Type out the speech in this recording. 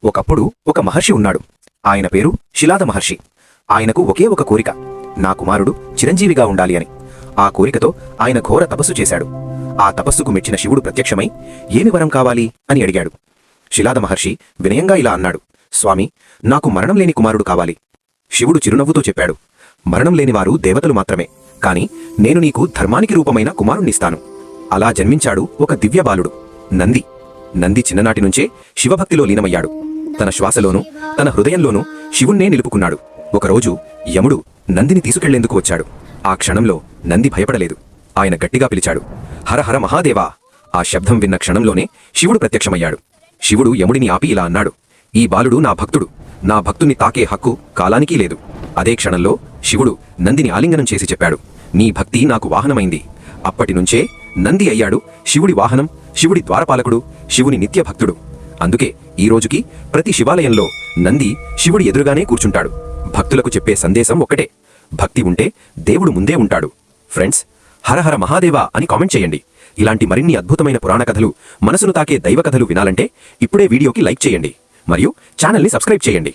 ఒకప్పుడు ఒక మహర్షి ఉన్నాడు. ఆయన పేరు శిలాద మహర్షి. ఆయనకు ఒకే ఒక కోరిక, నా కుమారుడు చిరంజీవిగా ఉండాలి అని. ఆ కోరికతో ఆయన ఘోర తపస్సు చేశాడు. ఆ తపస్సుకు మెచ్చిన శివుడు ప్రత్యక్షమై ఏమి వరం కావాలి అని అడిగాడు. శిలాద మహర్షి వినయంగా ఇలా అన్నాడు, స్వామి, నాకు మరణం లేని కుమారుడు కావాలి. శివుడు చిరునవ్వుతో చెప్పాడు, మరణం లేనివారు దేవతలు మాత్రమే, కాని నేను నీకు ధర్మానికి రూపమైన కుమారుణ్ణిస్తాను. అలా జన్మించాడు ఒక దివ్య బాలుడు, నంది. నంది చిన్ననాటి నుంచే శివభక్తిలో లీనమయ్యాడు. తన శ్వాసలోనూ తన హృదయంలోనూ శివుణ్ణే నిలుపుకున్నాడు. ఒకరోజు యముడు నందిని తీసుకెళ్లేందుకు వచ్చాడు. ఆ క్షణంలో నంది భయపడలేదు. ఆయన గట్టిగా పిలిచాడు, హర హర మహాదేవా. ఆ శబ్దం విన్న క్షణంలోనే శివుడు ప్రత్యక్షమయ్యాడు. శివుడు యముడిని ఆపి ఇలా అన్నాడు, ఈ బాలుడు నా భక్తుడు. నా భక్తుని తాకే హక్కు కాలానికీ లేదు. అదే క్షణంలో శివుడు నందిని ఆలింగనం చేసి చెప్పాడు, నీ భక్తి నాకు వాహనమైంది. అప్పటినుంచే నంది అయ్యాడు శివుడి వాహనం, శివుడి ద్వారపాలకుడు, శివుని నిత్య భక్తుడు. అందుకే ఈ రోజుకి ప్రతి శివాలయంలో నంది శివుడి ఎదురుగానే కూర్చుంటాడు. భక్తులకు చెప్పే సందేశం ఒక్కటే, భక్తి ఉంటే దేవుడు ముందే ఉంటాడు. ఫ్రెండ్స్, హర హర మహాదేవా అని కామెంట్ చేయండి. ఇలాంటి మరిన్ని అద్భుతమైన పురాణ కథలు, మనసును తాకే దైవ కథలు వినాలంటే ఇప్పుడే వీడియోకి లైక్ చేయండి మరియు ఛానల్ని సబ్స్క్రైబ్ చేయండి.